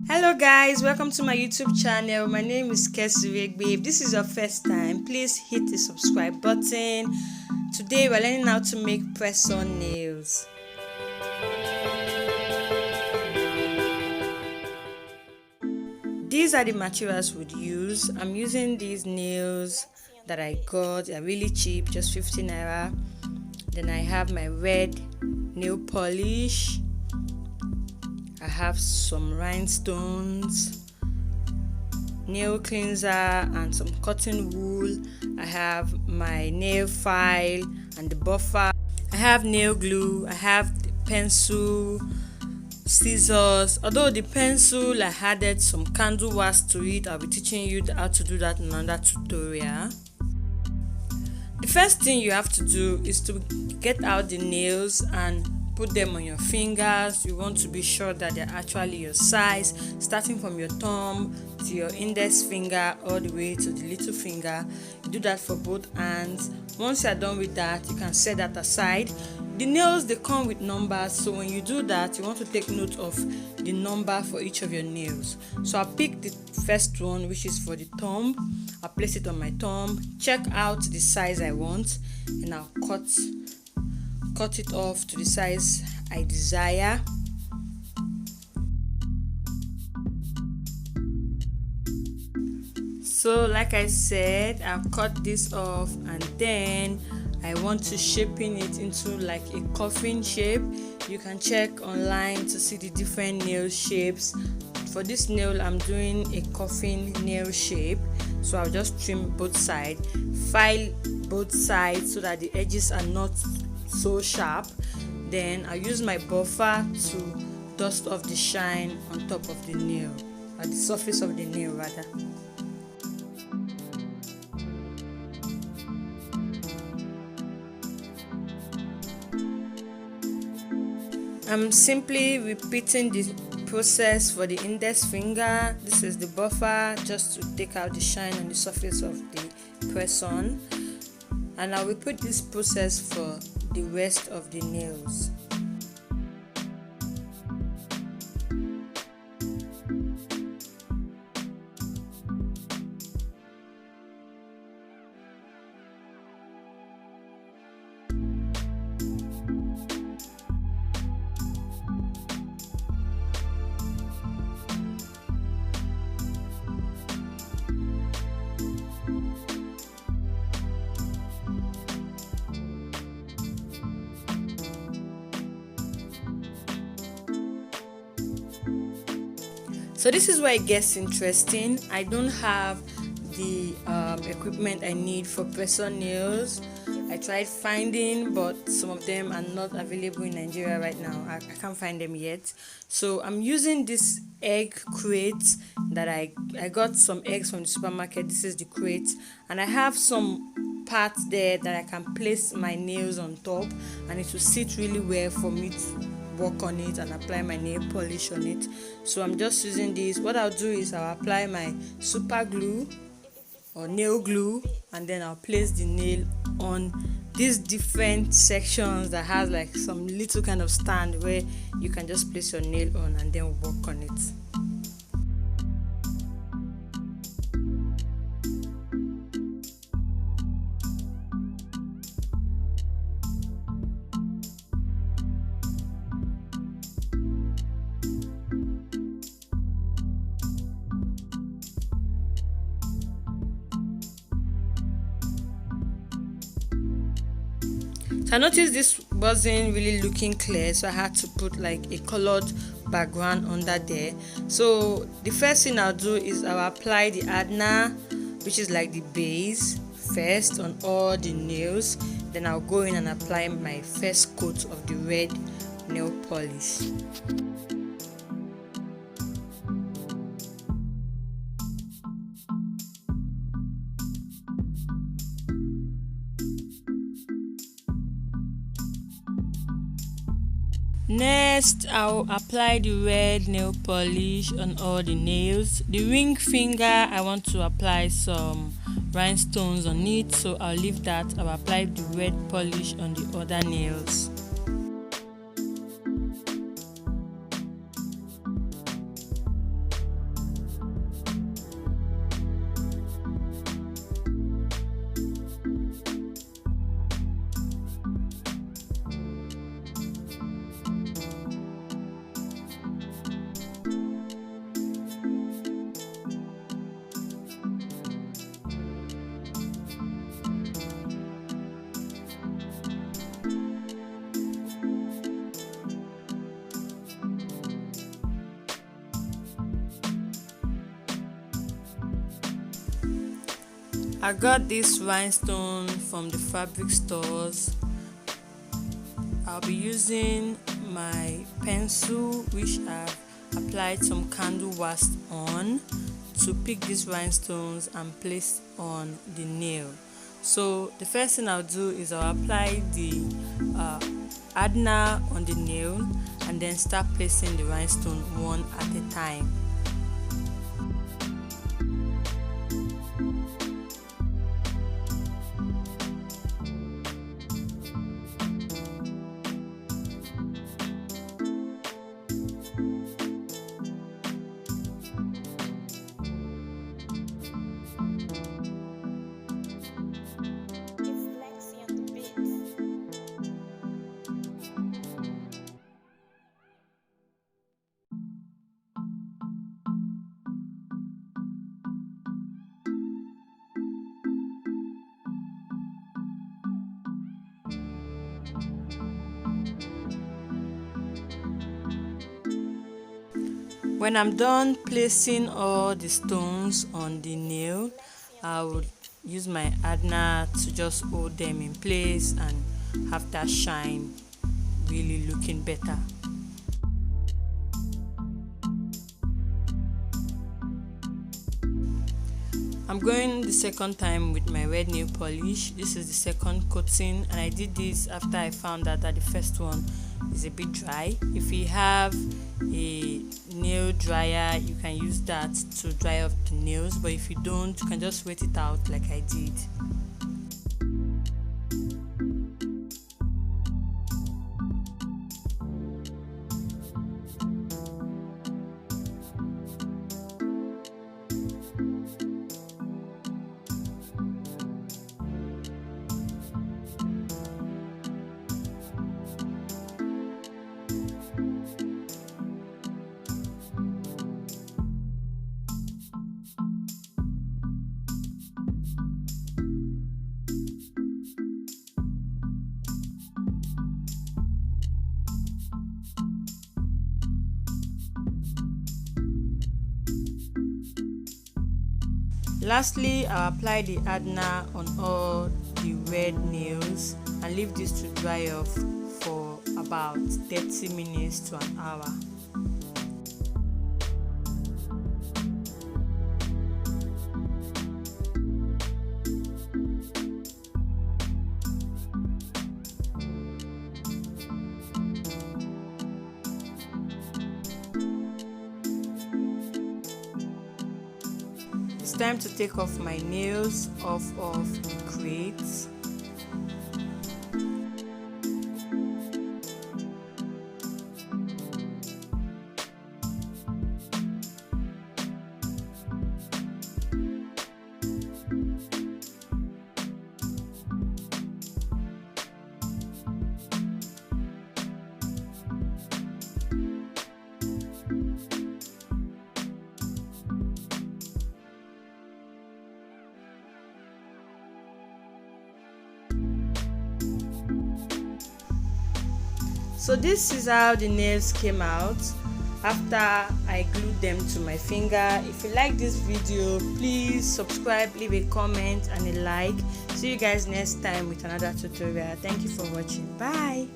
Hello guys, welcome to my YouTube channel. My name is Kesirigbe. If this is your first time, please hit the subscribe button. Today we're learning how to make press-on nails. These are the materials we'd use. I'm using these nails that I got. They're really cheap, just 50 naira. Then I have my red nail polish. I have some rhinestones, nail cleanser, and some cotton wool. I have my nail file and the buffer. I have nail glue. I have the pencil, scissors. Although the pencil, I added some candle wax to it. I'll be teaching you how to do that in another tutorial. The first thing you have to do is to get out the nails and put them on your fingers. You want to be sure that they're actually your size, starting from your thumb to your index finger all the way to the little finger. You do that for both hands. Once you're done with that, you can set that aside. The nails, they come with numbers, so when you do that, you want to take note of the number for each of your nails. So I'll pick the first one, which is for the thumb. I'll place it on my thumb, check out the size I want, and I'll cut it off to the size I desire. So like I said, I've cut this off, and then I want to shaping it into like a coffin shape. You can check online to see the different nail shapes. For this nail, I'm doing a coffin nail shape, so I'll just trim both sides, file both sides so that the edges are not so sharp. Then I'll use my buffer to dust off the shine on top of the nail, or the surface of the nail rather. I'm simply repeating the process for the index finger. This is the buffer, just to take out the shine on the surface of the press-on, and I will repeat this process for the rest of the nails. So this is where it gets interesting. I don't have the equipment I need for press-on nails. I tried finding, but some of them are not available in Nigeria right now. I can't find them yet. So I'm using this egg crate that I got some eggs from the supermarket. This is the crate, and I have some parts there that I can place my nails on top, and it will sit really well for me to work on it and apply my nail polish on it. So I'm just using this. What I'll do is I'll apply my super glue or nail glue, and then I'll place the nail on these different sections that has like some little kind of stand where you can just place your nail on and then work on it. So I noticed this wasn't really looking clear, so I had to put like a colored background under there. So the first thing I'll do is I'll apply the Hardner, which is like the base, first on all the nails. Then I'll go in and apply my first coat of the red nail polish. Next, I'll apply the red nail polish on all the nails. The ring finger, I want to apply some rhinestones on it, so I'll leave that. I'll apply the red polish on the other nails. I got this rhinestone from the fabric stores. I'll be using my pencil, which I've applied some candle wax on, to pick these rhinestones and place on the nail. So the first thing I'll do is I'll apply the Hardner on the nail and then start placing the rhinestone one at a time. When I'm done placing all the stones on the nail, I would use my Hardner to just hold them in place and have that shine really looking better. I'm going the second time with my red nail polish. This is the second coating, and I did this after I found out that the first one is a bit dry. If you have a nail dryer, you can use that to dry off the nails, but if you don't, you can just wait it out like I did. Lastly, I'll apply the Hardner on all the red nails and leave this to dry off for about 30 minutes to an hour. It's time to take off my nails off of the crates. So this is how the nails came out after I glued them to my finger. If you like this video, please subscribe, leave a comment and a like. See you guys next time with another tutorial. Thank you for watching. Bye.